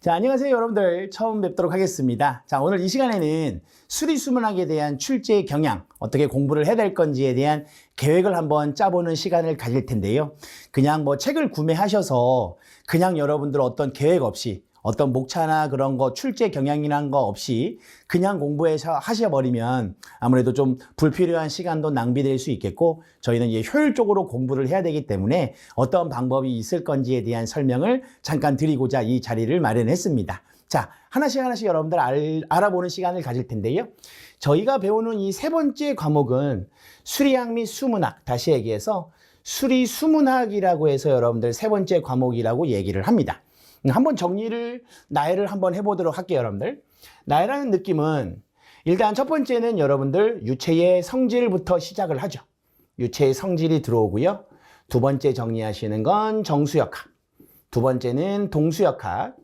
자, 안녕하세요 여러분들. 처음 뵙도록 하겠습니다. 자, 오늘 이 시간에는 수리수문학에 대한 출제 경향, 어떻게 공부를 해야 될 건지에 대한 계획을 한번 짜보는 시간을 가질 텐데요. 그냥 뭐 책을 구매하셔서 그냥 여러분들 어떤 계획 없이, 어떤 목차나 그런 거 출제 경향이란 거 없이 그냥 공부해서 하셔버리면 아무래도 좀 불필요한 시간도 낭비될 수 있겠고, 저희는 이제 효율적으로 공부를 해야 되기 때문에 어떤 방법이 있을 건지에 대한 설명을 잠깐 드리고자 이 자리를 마련했습니다. 자, 하나씩 여러분들 알아보는 시간을 가질 텐데요. 저희가 배우는 이 세 번째 과목은 수리학 및 수문학, 다시 얘기해서 수리수문학이라고 해서 여러분들 세 번째 과목이라고 얘기를 합니다. 한번 정리를, 나열을 한번 해보도록 할게요, 여러분들. 나열하는 느낌은 일단 첫 번째는 여러분들 유체의 성질부터 시작을 하죠. 유체의 성질이 들어오고요. 두 번째 정리하시는 건 정수역학. 두 번째는 동수역학.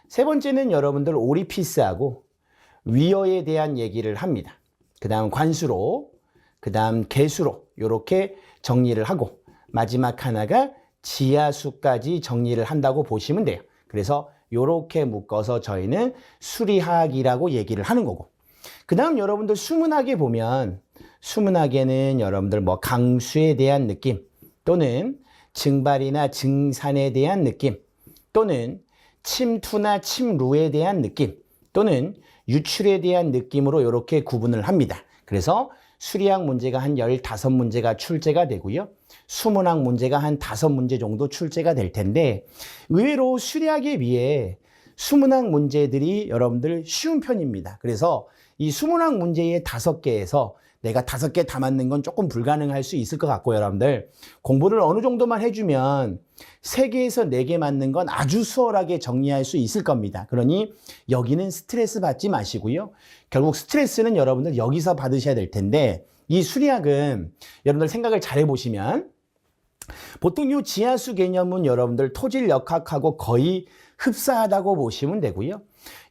세 번째는 여러분들 오리피스하고 위어에 대한 얘기를 합니다. 그 다음 관수로, 그 다음 개수로 이렇게 정리를 하고 마지막 하나가 지하수까지 정리를 한다고 보시면 돼요. 그래서 이렇게 묶어서 저희는 수리학이라고 얘기를 하는 거고, 그 다음 여러분들 수문학에 보면 수문학에는 여러분들 뭐 강수에 대한 느낌, 또는 증발이나 증산에 대한 느낌, 또는 침투나 침루에 대한 느낌, 또는 유출에 대한 느낌으로 이렇게 구분을 합니다. 그래서 수리학 문제가 한 15문제가 출제가 되고요. 수문학 문제가 한 5문제 정도 출제가 될 텐데, 의외로 수리학에 비해 수문학 문제들이 여러분들 쉬운 편입니다. 그래서 이 수문학 문제의 5개에서 내가 5개 다 맞는 건 조금 불가능할 수 있을 것 같고, 여러분들 공부를 어느 정도만 해주면 3개에서 4개 맞는 건 아주 수월하게 정리할 수 있을 겁니다. 그러니 여기는 스트레스 받지 마시고요. 결국 스트레스는 여러분들 여기서 받으셔야 될 텐데, 이 수리학은 여러분들 생각을 잘 해보시면 보통 이 지하수 개념은 여러분들 토질역학하고 거의 흡사하다고 보시면 되고요.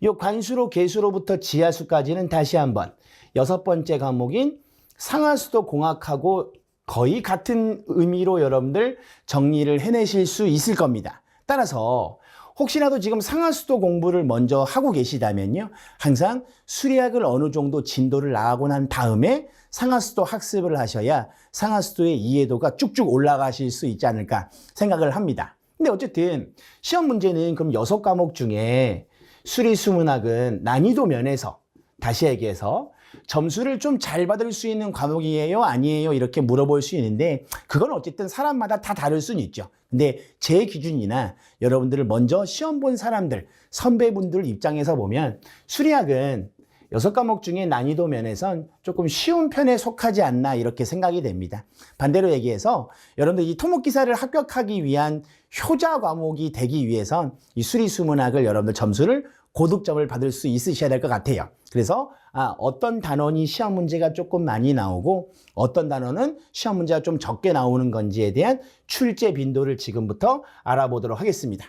이 관수로 개수로부터 지하수까지는 다시 한번 6번째 과목인 상하수도 공학하고 거의 같은 의미로 여러분들 정리를 해내실 수 있을 겁니다. 따라서 혹시라도 지금 상하수도 공부를 먼저 하고 계시다면요, 항상 수리학을 어느 정도 진도를 나가고 난 다음에 상하수도 학습을 하셔야 상하수도의 이해도가 쭉쭉 올라가실 수 있지 않을까 생각을 합니다. 근데 어쨌든 시험 문제는 그럼 6과목 중에 수리수문학은 난이도 면에서, 다시 얘기해서 점수를 좀 잘 받을 수 있는 과목이에요? 아니에요? 이렇게 물어볼 수 있는데, 그건 어쨌든 사람마다 다 다를 수는 있죠. 근데 제 기준이나 여러분들을 먼저 시험 본 사람들, 선배분들 입장에서 보면 수리학은 6과목 중에 난이도 면에선 조금 쉬운 편에 속하지 않나 이렇게 생각이 됩니다. 반대로 얘기해서 여러분들 이 토목기사를 합격하기 위한 효자 과목이 되기 위해선 이 수리수문학을 여러분들 점수를 고득점을 받을 수 있으셔야 될 것 같아요. 그래서 어떤 단원이 시험 문제가 조금 많이 나오고 어떤 단원은 시험 문제가 좀 적게 나오는 건지에 대한 출제 빈도를 지금부터 알아보도록 하겠습니다.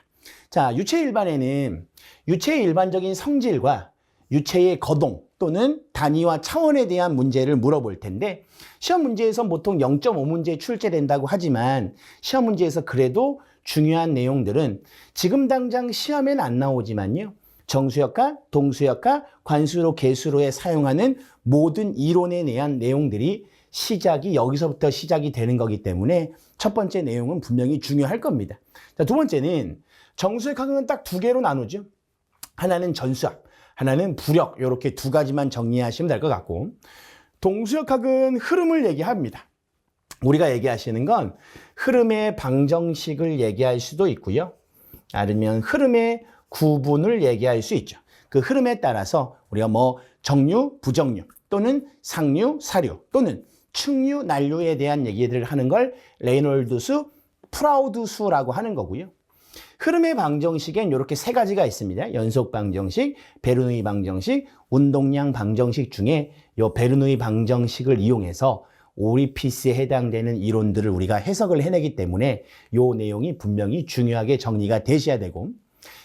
자, 유체 일반에는 유체의 일반적인 성질과 유체의 거동 또는 단위와 차원에 대한 문제를 물어볼 텐데, 시험 문제에서 보통 0.5문제 출제된다고 하지만 시험 문제에서 그래도 중요한 내용들은 지금 당장 시험엔 안 나오지만요, 정수역학, 동수역학, 관수로, 개수로에 사용하는 모든 이론에 대한 내용들이 시작이 여기서부터 시작이 되는 거기 때문에 첫 번째 내용은 분명히 중요할 겁니다. 자, 두 번째는 정수역학은 딱 2개로 나누죠. 하나는 전수학, 하나는 부력, 이렇게 2가지만 정리하시면 될 것 같고, 동수역학은 흐름을 얘기합니다. 우리가 얘기하시는 건 흐름의 방정식을 얘기할 수도 있고요, 아니면 흐름의 구분을 얘기할 수 있죠. 그 흐름에 따라서 우리가 뭐 정류, 부정류, 또는 상류, 사류, 또는 측류, 난류에 대한 얘기들을 하는 걸 레이놀드수, 프라우드수라고 하는 거고요. 흐름의 방정식엔 이렇게 3가지가 있습니다. 연속 방정식, 베르누이 방정식, 운동량 방정식 중에 이 베르누이 방정식을 이용해서 오리피스에 해당되는 이론들을 우리가 해석을 해내기 때문에 이 내용이 분명히 중요하게 정리가 되셔야 되고,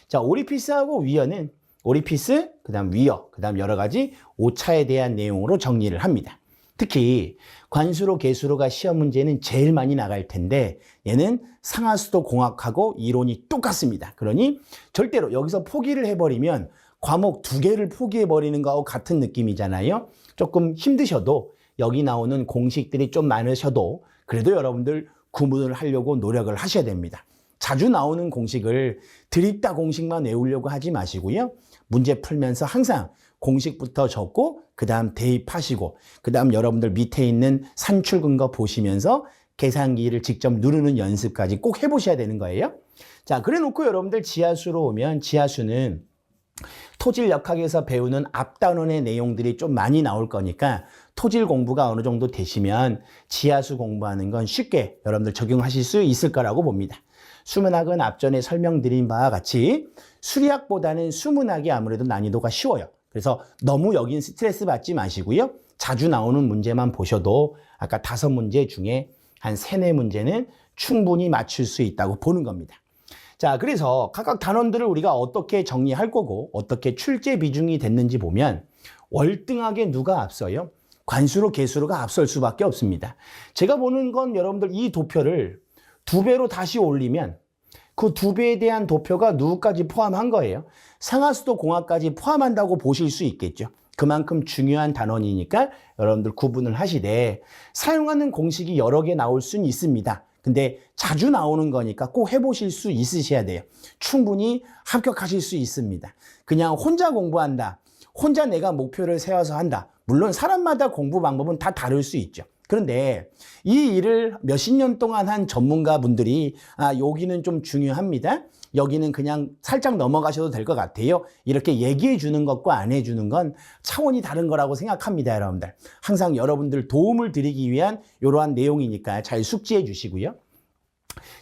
자, 오리피스하고 위어는 오리피스, 그 다음 위어, 그 다음 여러 가지 오차에 대한 내용으로 정리를 합니다. 특히 관수로 계수로가 시험 문제는 제일 많이 나갈 텐데 얘는 상하수도 공학하고 이론이 똑같습니다. 그러니 절대로 여기서 포기를 해버리면 과목 2개를 포기해버리는 거하고 같은 느낌이잖아요. 조금 힘드셔도 여기 나오는 공식들이 좀 많으셔도 그래도 여러분들 구분을 하려고 노력을 하셔야 됩니다. 자주 나오는 공식을 드립다 공식만 외우려고 하지 마시고요. 문제 풀면서 항상 공식부터 적고 그 다음 대입하시고 그 다음 여러분들 밑에 있는 산출 근거 보시면서 계산기를 직접 누르는 연습까지 꼭 해보셔야 되는 거예요. 자, 그래 놓고 여러분들 지하수로 오면 지하수는 토질 역학에서 배우는 앞단원의 내용들이 좀 많이 나올 거니까 토질 공부가 어느 정도 되시면 지하수 공부하는 건 쉽게 여러분들 적용하실 수 있을 거라고 봅니다. 수문학은 앞전에 설명드린 바와 같이 수리학보다는 수문학이 아무래도 난이도가 쉬워요. 그래서 너무 여긴 스트레스 받지 마시고요. 자주 나오는 문제만 보셔도 아까 5문제 중에 한 3, 4문제는 충분히 맞출 수 있다고 보는 겁니다. 자, 그래서 각각 단원들을 우리가 어떻게 정리할 거고 어떻게 출제 비중이 됐는지 보면 월등하게 누가 앞서요? 관수로 계수로가 앞설 수밖에 없습니다. 제가 보는 건 여러분들 이 도표를 2배로 다시 올리면 그 2배에 대한 도표가 누구까지 포함한 거예요? 상하수도 공학까지 포함한다고 보실 수 있겠죠. 그만큼 중요한 단원이니까 여러분들 구분을 하시되 사용하는 공식이 여러 개 나올 수는 있습니다. 근데 자주 나오는 거니까 꼭 해보실 수 있으셔야 돼요. 충분히 합격하실 수 있습니다. 그냥 혼자 공부한다. 혼자 내가 목표를 세워서 한다. 물론 사람마다 공부 방법은 다 다를 수 있죠. 그런데 이 일을 몇십 년 동안 한 전문가분들이 여기는 좀 중요합니다. 여기는 그냥 살짝 넘어가셔도 될 것 같아요. 이렇게 얘기해 주는 것과 안 해주는 건 차원이 다른 거라고 생각합니다, 여러분들. 항상 여러분들 도움을 드리기 위한 이러한 내용이니까 잘 숙지해 주시고요.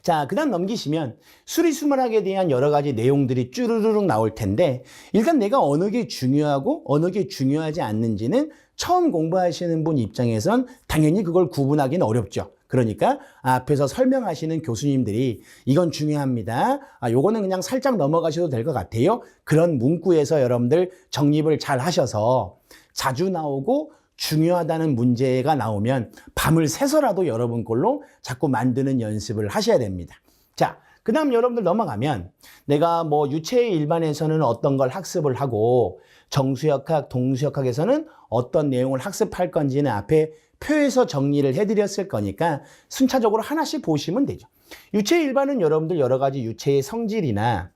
자, 그 다음 넘기시면 수리수문학에 대한 여러 가지 내용들이 쭈르르륵 나올 텐데 일단 내가 어느 게 중요하고 어느 게 중요하지 않는지는 처음 공부하시는 분 입장에선 당연히 그걸 구분하기는 어렵죠. 그러니까 앞에서 설명하시는 교수님들이 이건 중요합니다. 요거는 그냥 살짝 넘어가셔도 될 것 같아요. 그런 문구에서 여러분들 정립을 잘 하셔서 자주 나오고 중요하다는 문제가 나오면 밤을 새서라도 여러분 걸로 자꾸 만드는 연습을 하셔야 됩니다. 자, 그 다음 여러분들 넘어가면 내가 뭐 유체 일반에서는 어떤 걸 학습을 하고 정수역학, 동수역학에서는 어떤 내용을 학습할 건지는 앞에 표에서 정리를 해드렸을 거니까 순차적으로 하나씩 보시면 되죠. 유체 일반은 여러분들 여러 가지 유체의 성질이나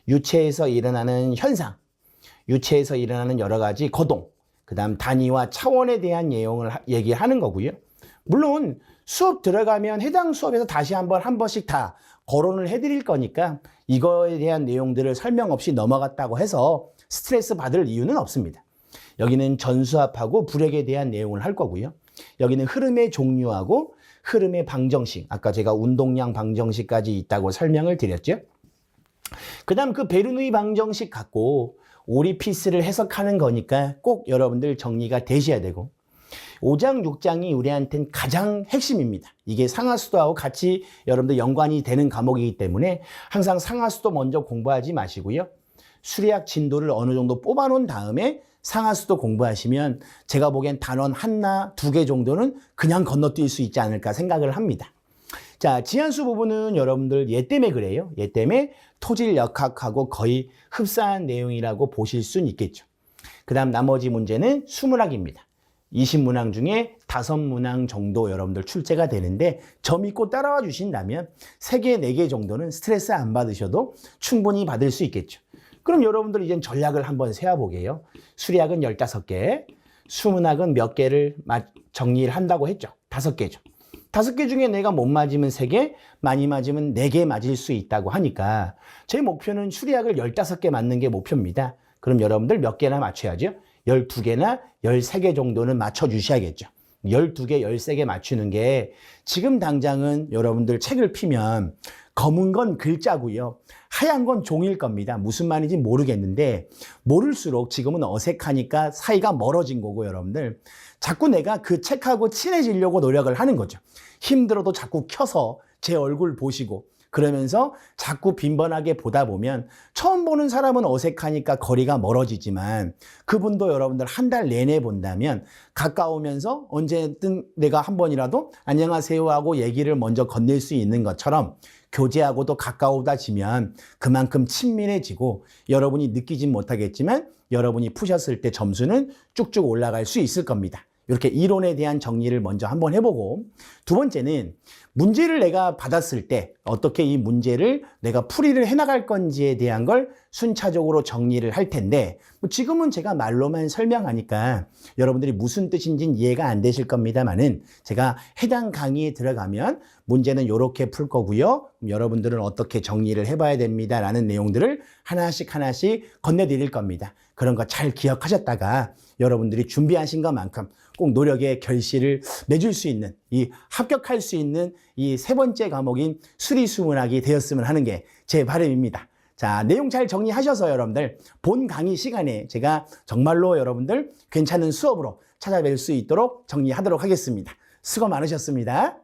유체에서 일어나는 현상, 유체에서 일어나는 여러 가지 거동, 그 다음 단위와 차원에 대한 내용을 얘기하는 거고요. 물론 수업 들어가면 해당 수업에서 다시 한 번씩 다 거론을 해드릴 거니까 이거에 대한 내용들을 설명 없이 넘어갔다고 해서 스트레스 받을 이유는 없습니다. 여기는 전수합하고 불역에 대한 내용을 할 거고요. 여기는 흐름의 종류하고 흐름의 방정식, 아까 제가 운동량 방정식까지 있다고 설명을 드렸죠. 그 다음 그 베르누이 방정식 갖고 오리피스를 해석하는 거니까 꼭 여러분들 정리가 되셔야 되고 5장, 6장이 우리한테는 가장 핵심입니다. 이게 상하수도하고 같이 여러분들 연관이 되는 과목이기 때문에 항상 상하수도 먼저 공부하지 마시고요. 수리학 진도를 어느 정도 뽑아놓은 다음에 상하수도 공부하시면 제가 보기엔 단원 하나, 2개 정도는 그냥 건너뛸 수 있지 않을까 생각을 합니다. 자, 지한수 부분은 여러분들 얘 때문에 그래요. 얘 때문에 토질 역학하고 거의 흡사한 내용이라고 보실 수는 있겠죠. 그 다음 나머지 문제는 수문학입니다. 20문항 중에 5문항 정도 여러분들 출제가 되는데 점 있고 따라와 주신다면 3개, 4개 정도는 스트레스 안 받으셔도 충분히 받을 수 있겠죠. 그럼 여러분들 이제 전략을 한번 세워보게요. 수리학은 15개, 수문학은 몇 개를 정리를 한다고 했죠. 5개죠. 5개 중에 내가 못 맞으면 3개, 많이 맞으면 4개 맞을 수 있다고 하니까 제 목표는 수리학을 15개 맞는 게 목표입니다. 그럼 여러분들 몇 개나 맞춰야죠? 12개나 13개 정도는 맞춰주셔야겠죠. 12개, 13개 맞추는 게 지금 당장은 여러분들 책을 피면 검은 건 글자고요. 하얀 건 종일 겁니다. 무슨 말인지 모르겠는데 모를수록 지금은 어색하니까 사이가 멀어진 거고 여러분들 자꾸 내가 그 책하고 친해지려고 노력을 하는 거죠. 힘들어도 자꾸 켜서 제 얼굴 보시고 그러면서 자꾸 빈번하게 보다 보면 처음 보는 사람은 어색하니까 거리가 멀어지지만 그분도 여러분들 한 달 내내 본다면 가까우면서 언제든 내가 한 번이라도 안녕하세요 하고 얘기를 먼저 건넬 수 있는 것처럼 교제하고도 가까워지면 그만큼 친밀해지고 여러분이 느끼진 못하겠지만 여러분이 푸셨을 때 점수는 쭉쭉 올라갈 수 있을 겁니다. 이렇게 이론에 대한 정리를 먼저 한번 해보고, 두 번째는 문제를 내가 받았을 때 어떻게 이 문제를 내가 풀이를 해나갈 건지에 대한 걸 순차적으로 정리를 할 텐데, 지금은 제가 말로만 설명하니까 여러분들이 무슨 뜻인지는 이해가 안 되실 겁니다만은 제가 해당 강의에 들어가면 문제는 이렇게 풀 거고요, 여러분들은 어떻게 정리를 해봐야 됩니다 라는 내용들을 하나씩 건네드릴 겁니다. 그런 거 잘 기억하셨다가 여러분들이 준비하신 것만큼 꼭 노력의 결실을 맺을 수 있는, 이 합격할 수 있는 이 세 번째 과목인 수리수문학이 되었으면 하는 게 제 바람입니다. 자, 내용 잘 정리하셔서 여러분들 본 강의 시간에 제가 정말로 여러분들 괜찮은 수업으로 찾아뵐 수 있도록 정리하도록 하겠습니다. 수고 많으셨습니다.